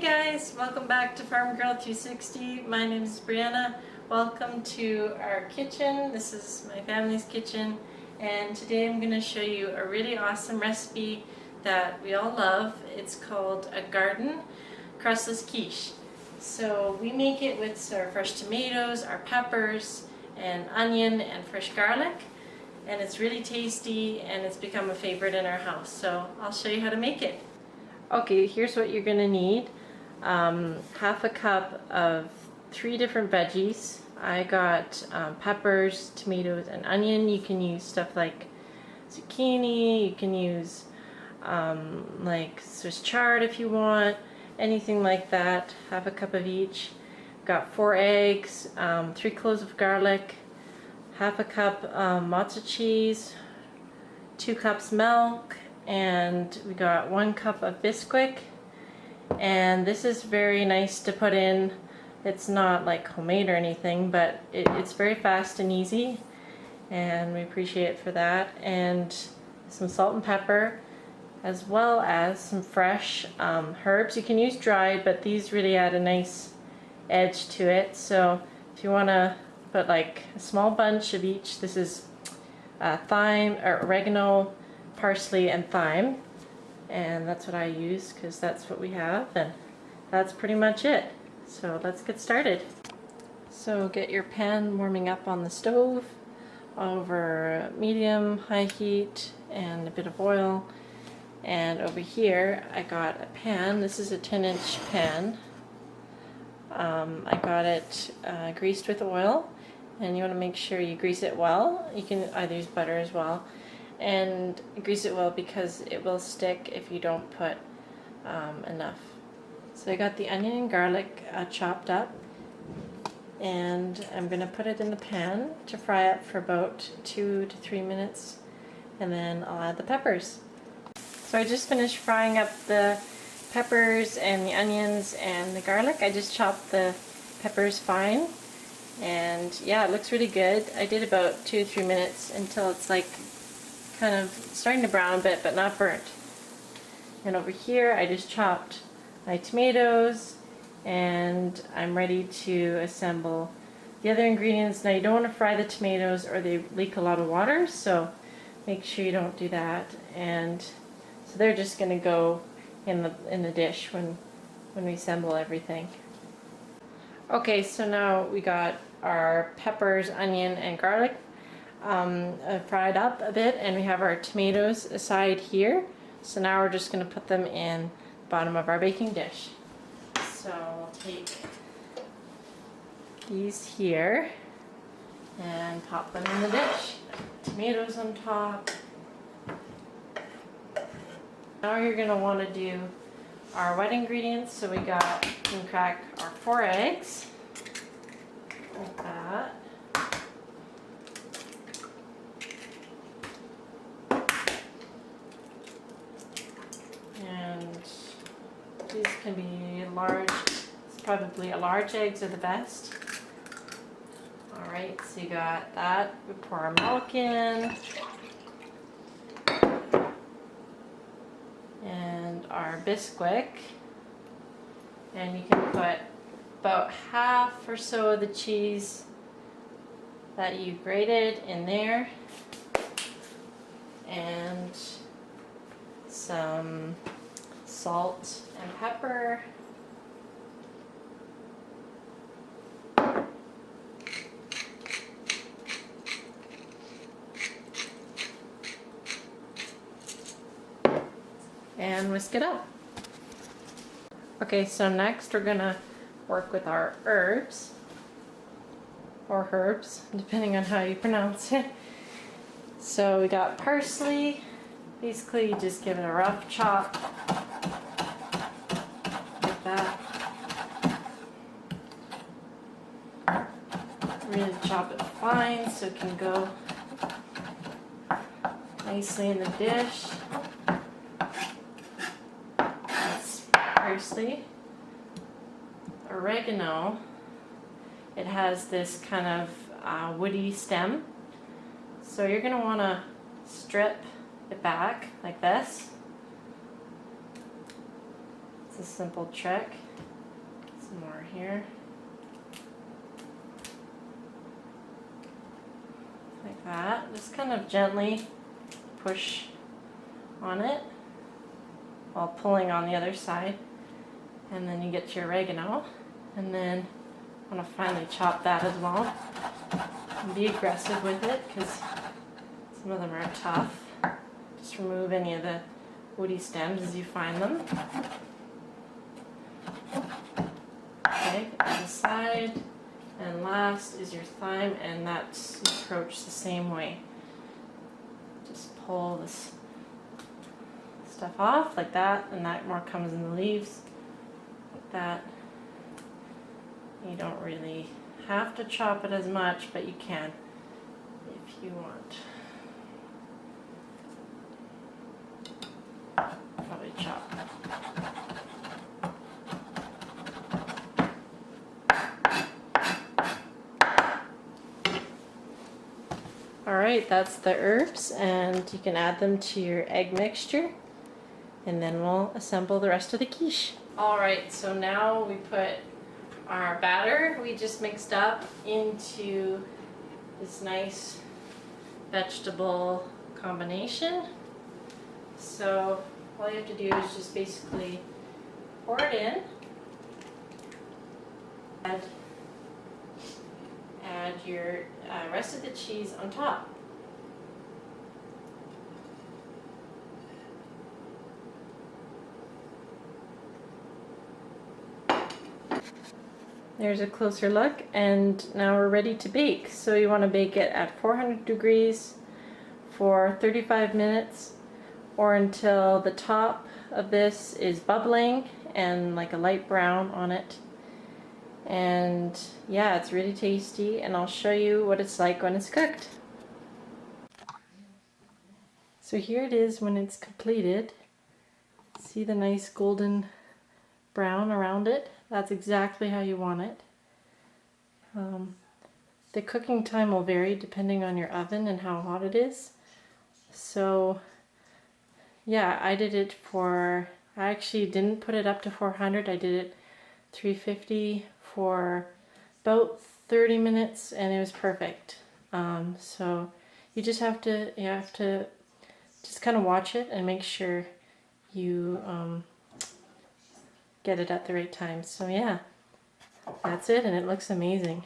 guys, welcome back to Farm Girl 360. My name is Brianna. Welcome to our kitchen. This is my family's kitchen, and today I'm going to show you a really awesome recipe that we all love. It's called a garden crustless quiche. So we make it with our fresh tomatoes, our peppers, and onion and fresh garlic, and it's really tasty and it's become a favorite in our house. So I'll show you how to make it. Okay, here's what you're gonna need. Half a cup of 3 different veggies. I got peppers, tomatoes, and onion. You can use stuff like zucchini, you can use like Swiss chard if you want, anything like that. Half a cup of each. Got 4 eggs, 3 cloves of garlic, half a cup mozzarella cheese, 2 cups milk, and we got 1 cup of Bisquick. And this is very nice to put in. It's not like homemade or anything, but it's very fast and easy, and we appreciate it for that. And some salt and pepper, as well as some fresh herbs. You can use dried, but these really add a nice edge to it. So if you want to put like a small bunch of each, this is thyme or oregano, parsley, and thyme, and that's what I use because that's what we have, and that's pretty much it. So let's get started. So get your pan warming up on the stove over medium high heat and a bit of oil. And over here I got a pan. This is a 10-inch pan. I got it greased with oil, and you want to make sure you grease it well. You can either use butter as well, and grease it well because it will stick if you don't put enough. So I got the onion and garlic chopped up, and I'm going to put it in the pan to fry up for about 2 to 3 minutes, and then I'll add the peppers. So I just finished frying up the peppers and the onions and the garlic. I just chopped the peppers fine, and yeah, it looks really good. I did about 2 to 3 minutes until it's like kind of starting to brown a bit, but not burnt. And over here I just chopped my tomatoes, and I'm ready to assemble the other ingredients. Now you don't want to fry the tomatoes or they leak a lot of water, so make sure you don't do that. And so they're just going to go in the dish when we assemble everything. Okay, so now we got our peppers, onion, and garlic fried up a bit, and we have our tomatoes aside here. So now we're just going to put them in the bottom of our baking dish. So we'll take these here and pop them in the dish. Tomatoes on top. Now you're going to want to do our wet ingredients. So we can crack our 4 eggs like that. And these can be large. It's probably a large eggs are the best. Alright, so you got that. We pour our milk in. And our Bisquick. And you can put about half or so of the cheese that you grated in there. And some salt and pepper. And whisk it up. Okay, so next we're gonna work with our herbs, or herbs, depending on how you pronounce it. So we got parsley. Basically, you just give it a rough chop, like that. Really chop it fine so it can go nicely in the dish. That's parsley. Oregano. It has this kind of woody stem, so you're going to want to strip it back like this. It's a simple trick. Some more here. Like that. Just kind of gently push on it while pulling on the other side. And then you get your oregano. And then I'm going to finally chop that as well. And be aggressive with it because some of them are tough. Just remove any of the woody stems as you find them. Okay, on the side. And last is your thyme, and that's approached the same way. Just pull this stuff off like that, and that more comes in the leaves. Like that. You don't really have to chop it as much, but you can if you want. Probably chop. Alright, that's the herbs, and you can add them to your egg mixture, and then we'll assemble the rest of the quiche. Alright, so now we put our batter we just mixed up into this nice vegetable combination. So all you have to do is just basically pour it in, add your rest of the cheese on top. There's a closer look, and now we're ready to bake. So you want to bake it at 400 degrees for 35 minutes or until the top of this is bubbling and like a light brown on it. And yeah, it's really tasty, and I'll show you what it's like when it's cooked. So here it is when it's completed. See the nice golden brown around it? That's exactly how you want it. The cooking time will vary depending on your oven and how hot it is. So yeah, I actually didn't put it up to 400. I did it 350 for about 30 minutes, and it was perfect. So you just have to just kind of watch it and make sure you get it at the right time. So yeah, that's it, and it looks amazing.